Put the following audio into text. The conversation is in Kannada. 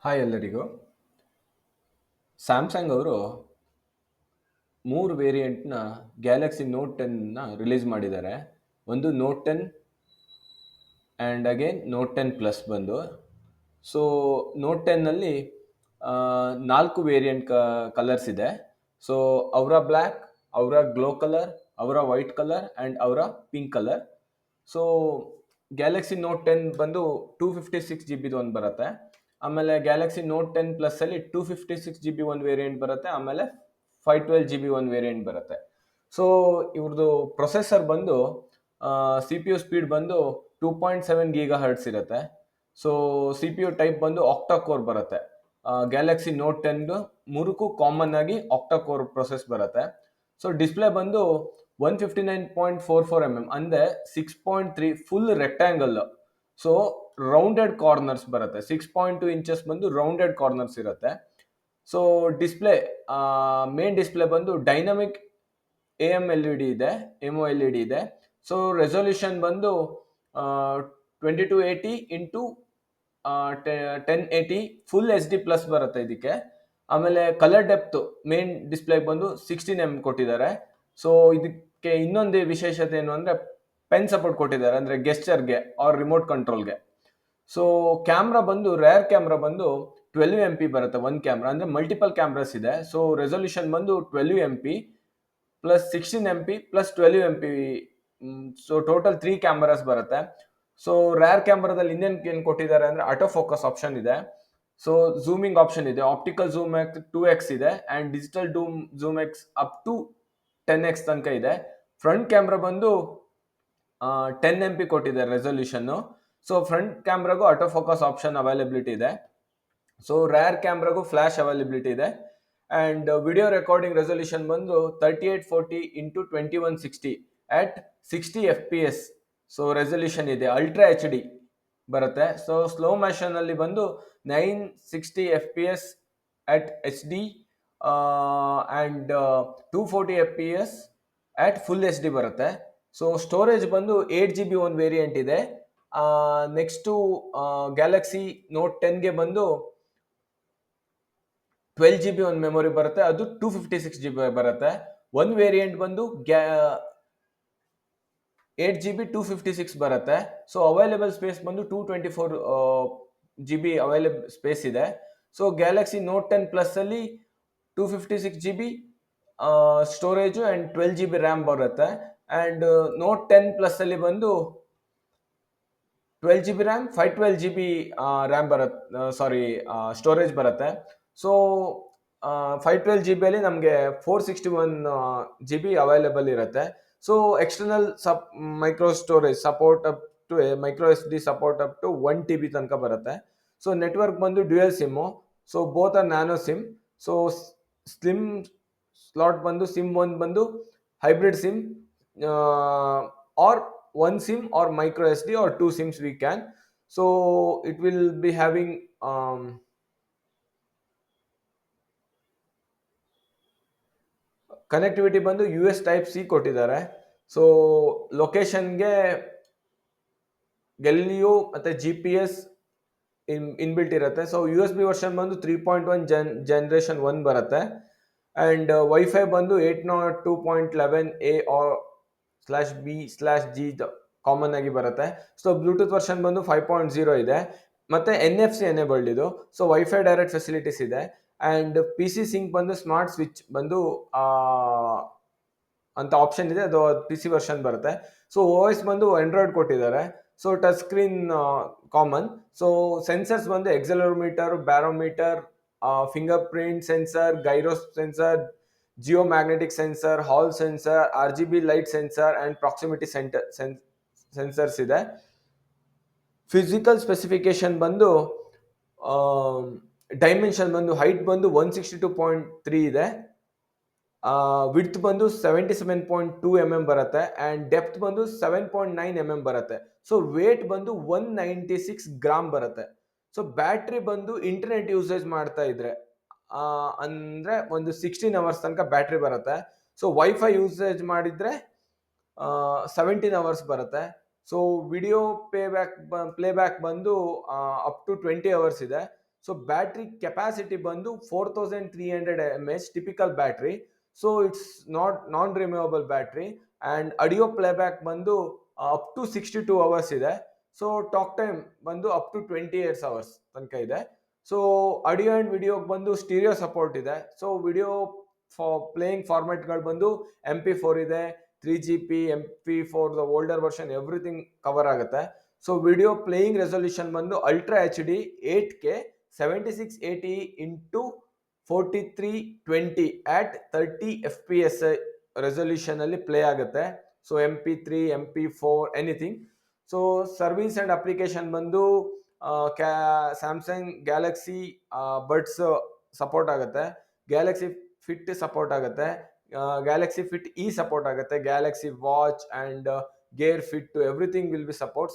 ಹಾಯ್ ಎಲ್ಲರಿಗೂ. ಸ್ಯಾಮ್ಸಂಗ್ ಅವರು 3 ವೇರಿಯಂಟ್ನ ಗ್ಯಾಲಕ್ಸಿ ನೋಟ್ 10ನ ರಿಲೀಸ್ ಮಾಡಿದ್ದಾರೆ. ಒಂದು note 10 and again note 10 plus ಬಂದು. ಸೊ ನೋಟ್ 10ನಲ್ಲಿ 4 ವೇರಿಯಂಟ್ ಕಲರ್ಸ್ ಇದೆ. ಸೊ ಅವರ ಬ್ಲ್ಯಾಕ್, ಅವರ ಗ್ಲೋ ಕಲರ್, ಅವರ ವೈಟ್ ಕಲರ್ ಆ್ಯಂಡ್ ಅವರ pink colour. So Galaxy Note 10 ಬಂದು 256 GB ಒಂದು ಬರುತ್ತೆ. ಆಮೇಲೆ ಗ್ಯಾಲಕ್ಸಿ ನೋಟ್ 10 ಪ್ಲಸ್ ಅಲ್ಲಿ 256 GB ಒಂದು ವೇರಿಯಂಟ್ ಬರುತ್ತೆ. ಆಮೇಲೆ 512 GB ಒಂದು ವೇರಿಯಂಟ್ ಬರುತ್ತೆ. ಸೊ ಇವ್ರದ್ದು ಪ್ರೊಸೆಸರ್ ಬಂದು ಸಿ ಪಿ ಯು ಸ್ಪೀಡ್ ಬಂದು 2.7 ಗೀಗಾ ಹರ್ಟ್ಸ್ ಇರುತ್ತೆ. So C P U type ಬಂದು ಆಕ್ಟಾ ಕೋರ್ ಬರುತ್ತೆ. ಗ್ಯಾಲಕ್ಸಿ ನೋಟ್ 10 ಮೂರಕ್ಕೂ ಕಾಮನ್ ಆಗಿ ಆಕ್ಟಾ ಕೋರ್ ಪ್ರೊಸೆಸ್ ಬರುತ್ತೆ. ಸೊ ಡಿಸ್ಪ್ಲೇ ಬಂದು 159.44 mm ಅಂದ್ರೆ 6.3 full rectangle. So rounded corners ಬರುತ್ತೆ. 6.2 ಇಂಚಸ್ ಬಂದು ರೌಂಡೆಡ್ ಕಾರ್ನರ್ಸ್ ಇರುತ್ತೆ. ಸೊ ಡಿಸ್ಪ್ಲೇ ಮೇನ್ ಡಿಸ್ಪ್ಲೇ ಬಂದು ಡೈನಮಿಕ್ AMLED ಇದೆ, MOLED ಇದೆ. ಸೊ ರೆಸೊಲ್ಯೂಷನ್ ಬಂದು 2280 ಇಂಟು 1080 ಫುಲ್ HD ಪ್ಲಸ್ ಬರುತ್ತೆ ಇದಕ್ಕೆ. ಆಮೇಲೆ ಕಲರ್ ಡೆಪ್ತ್ ಮೇನ್ ಡಿಸ್ಪ್ಲೇ ಬಂದು 16 mm ಕೊಟ್ಟಿದ್ದಾರೆ. ಸೊ ಇದಕ್ಕೆ ಇನ್ನೊಂದು ವಿಶೇಷತೆ ಏನು ಅಂದ್ರೆ ಪೆನ್ ಸಪೋರ್ಟ್ ಕೊಟ್ಟಿದ್ದಾರೆ, ಅಂದ್ರೆ ಗೆಸ್ಚರ್ಗೆ ಆರ್ ರಿಮೋಟ್ ಕಂಟ್ರೋಲ್ಗೆ. ಸೊ ಕ್ಯಾಮ್ರಾ ಬಂದು ರೇರ್ ಕ್ಯಾಮ್ರಾ ಬಂದು 12 MP ಬರುತ್ತೆ ಒಂದು ಕ್ಯಾಮ್ರಾ, ಅಂದ್ರೆ ಮಲ್ಟಿಪಲ್ ಕ್ಯಾಮ್ರಾಸ್ ಇದೆ. ಸೊ ರೆಸೊಲ್ಯೂಷನ್ ಬಂದು 12 MP plus 16 MP plus 12 MP. So total 3 cameras ಬರುತ್ತೆ. ಸೊ ರೇರ್ ಕ್ಯಾಮ್ರಾದಲ್ಲಿ ಇನ್ನೇನು ಕೊಟ್ಟಿದ್ದಾರೆ ಅಂದ್ರೆ ಆಟೋ ಫೋಕಸ್ ಆಪ್ಷನ್ ಇದೆ. ಸೊ ಝೂಮಿಂಗ್ ಆಪ್ಷನ್ ಇದೆ, ಆಪ್ಟಿಕಲ್ ಝೂಮ್ 2x ಇದೆ and digital zoom X up to 10x ತನಕ ಇದೆ. ಫ್ರಂಟ್ ಕ್ಯಾಮ್ರಾ ಬಂದು 10 MP ಕೊಟ್ಟಿದೆ ರೆಸೊಲ್ಯೂಷನ್. ಸೊ ಫ್ರಂಟ್ ಕ್ಯಾಮ್ರಾಗೂ ಆಟೋ ಫೋಕಸ್ ಆಪ್ಷನ್ ಅವೈಲಬಿಲಿಟಿ ಇದೆ. ಸೊ ರೇರ್ ಕ್ಯಾಮ್ರಾಗೂ ಫ್ಲಾಶ್ ಅವೈಲಬಿಲಿಟಿ ಇದೆ. ಅಂಡ್ ವಿಡಿಯೋ ರೆಕಾರ್ಡಿಂಗ್ ರೆಸೊಲ್ಯೂಷನ್ ಬಂದು 3840 into 2160 at 60 FPS. So resolution ಇದೆ. ಅಲ್ಟ್ರಾ HD ಬರುತ್ತೆ. ಸೊ ಸ್ಲೋ ಮ್ಯಾಷನ್ ಅಲ್ಲಿ ಬಂದು 960 FPS at HD and 240 FPS at full HD ಬರುತ್ತೆ. ಸೊ ಸ್ಟೋರೇಜ್ ಬಂದು 8 GB ಒಂದು ವೇರಿಯಂಟ್ ಇದೆ. ನೆಕ್ಸ್ಟು ಗ್ಯಾಲಕ್ಸಿ ನೋಟ್ 10ಗೆ ಬಂದು 12 GB ಒಂದು ಮೆಮೊರಿ ಬರುತ್ತೆ, ಅದು 256 GB ಬರುತ್ತೆ. ಒಂದು ವೇರಿಯಂಟ್ ಬಂದು 8 GB 256 ಬರುತ್ತೆ. ಸೊ ಅವೈಲೇಬಲ್ ಸ್ಪೇಸ್ ಬಂದು 224 GB ಅವೈಲೇಬಲ್ ಸ್ಪೇಸ್ ಇದೆ. ಸೊ ಗ್ಯಾಲಕ್ಸಿ ನೋಟ್ 10 ಪ್ಲಸ್ ಅಲ್ಲಿ 256 GB storage and 12 GB RAM ಬರುತ್ತೆ. ಅಂಡ್ ನೋಟ್ 10 ಪ್ಲಸ್ ಅಲ್ಲಿ ಬಂದು 12 GB ರ್ಯಾಮ್, 512 GB ರ್ಯಾಮ್ ಬರುತ್ತೆ, ಸ್ಟೋರೇಜ್ ಬರುತ್ತೆ. ಸೊ 512 GB ಅಲ್ಲಿ ನಮಗೆ 461 GB ಅವೈಲೇಬಲ್ ಇರುತ್ತೆ. So external micro storage support up to micro SD support up to 1 TB ತನಕ ಬರುತ್ತೆ. ಸೊ ನೆಟ್ವರ್ಕ್ ಬಂದು dual SIM. So both or nano sim. So slim slot ಬಂದು ಸಿಮ್ 1 ಬಂದು hybrid SIM or one SIM or micro SD or 2 SIMs we can. So it will be having connectivity ಬಂದು US type C ಕೊಟ್ಟಿದ್ದಾರೆ. ಸೊ ಲೊಕೇಶನ್ಗೆ ಗೆಲಿಯೋ ಮತ್ತೆ GPS ಇನ್ಬಿಲ್ಟ್ ಇರುತ್ತೆ. ಸೊ USB ವರ್ಷನ್ ಬಂದು 3.1 ಜನರೇಷನ್ 1 ಬರುತ್ತೆ. ಅಂಡ್ ವೈಫೈ ಬಂದು 802.11a or/b/g ಕಾಮನ್ ಆಗಿ ಬರುತ್ತೆ. ಸೊ ಬ್ಲೂಟೂತ್ ವರ್ಷನ್ ಬಂದು 5.0 ಇದೆ. ಮತ್ತೆ NFC ಎನೇಬಲ್ಡ್ ಇದು. ಸೊ ವೈಫೈ ಡೈರೆಕ್ಟ್ ಫೆಸಿಲಿಟೀಸ್ ಇದೆ. ಅಂಡ್ PC ಸಿಂಕ್ ಬಂದು ಸ್ಮಾರ್ಟ್ ಸ್ವಿಚ್ ಬಂದು ಅಂತ ಆಪ್ಷನ್ ಇದೆ, ಅದು PC ವರ್ಷನ್ ಬರುತ್ತೆ. ಸೊ OS ಬಂದು ಆಂಡ್ರಾಯ್ಡ್ ಕೊಟ್ಟಿದ್ದಾರೆ. So touch screen common. So sensors ಬಂದು accelerometer, barometer, fingerprint sensor, gyro sensor, geomagnetic sensor, Hall sensor, RGB light sensor and proximity sensors ಇದೆ. ಫಿಸಿಕಲ್ ಸ್ಪೆಸಿಫಿಕೇಶನ್ ಬಂದು ಡೈಮೆನ್ಷನ್ ಬಂದು ಹೈಟ್ ಬಂದು 162.3 ಇದೆ. ವಿಡ್ತ್ ಬಂದು 77.2 mm ಬರುತ್ತೆ ಅಂಡ್ ಡೆಪ್ತ್ ಬಂದು 7.9 mm ಬರುತ್ತೆ. ಸೊ ವೇಟ್ ಬಂದು 196 ಗ್ರಾಮ್ ಬರುತ್ತೆ. ಸೊ ಬ್ಯಾಟ್ರಿ ಬಂದು ಇಂಟರ್ನೆಟ್ ಯೂಸೇಜ್ ಮಾಡ್ತಾ ಇದ್ರೆ ಅಂದ್ರೆ ಒಂದು 16 hours ತನಕ ಬ್ಯಾಟ್ರಿ ಬರುತ್ತೆ. ಸೊ ವೈಫೈ ಯೂಸೇಜ್ ಮಾಡಿದ್ರೆ 17 hours ಬರುತ್ತೆ. ಸೊ ವಿಡಿಯೋ ಪ್ಲೇಬ್ಯಾಕ್ ಬಂದು ಅಪ್ ಟು 20 hours ಇದೆ. ಸೊ ಬ್ಯಾಟ್ರಿ ಕೆಪಾಸಿಟಿ ಬಂದು 4300 mAh typical battery. So it's non removable battery. And audio playback ಬಂದು ಅಪ್ ಟು 62 hours ಇದೆ. ಸೊ ಟಾಕ್ ಟೈಮ್ ಬಂದು ಅಪ್ ಟು 28 hours ತನಕ ಇದೆ. ಸೊ ಆಡಿಯೋ ಅಂಡ್ ವಿಡಿಯೋಗೆ ಬಂದು ಸ್ಟೀರಿಯೋ ಸಪೋರ್ಟ್ ಇದೆ. ಸೊ ವಿಡಿಯೋ ಪ್ಲೇಯಿಂಗ್ ಫಾರ್ಮೆಟ್ಗಳು ಬಂದು MP4 ಇದೆ, 3GP, MP4 older version everything cover ಆಗುತ್ತೆ. ಸೊ ವಿಡಿಯೋ ಪ್ಲೇಯಿಂಗ್ ರೆಸೊಲ್ಯೂಷನ್ ಬಂದು ultra HD 8K 7680 into 4320 at 30 FPS resolution ಅಲ್ಲಿ ಪ್ಲೇ ಆಗುತ್ತೆ. So MP3, MP4 anything. So service and application ಬಂದು ಸ್ಯಾಮ್ಸಂಗ್ ಗ್ಯಾಲಕ್ಸಿ ಬಡ್ಸ್ ಸಪೋರ್ಟ್ ಆಗುತ್ತೆ, ಗ್ಯಾಲಕ್ಸಿ ಫಿಟ್ ಸಪೋರ್ಟ್ ಆಗುತ್ತೆ, ಗ್ಯಾಲಕ್ಸಿ ಫಿಟ್ ಇ ಸಪೋರ್ಟ್ ಆಗುತ್ತೆ, Galaxy watch and gear fit everything will be support.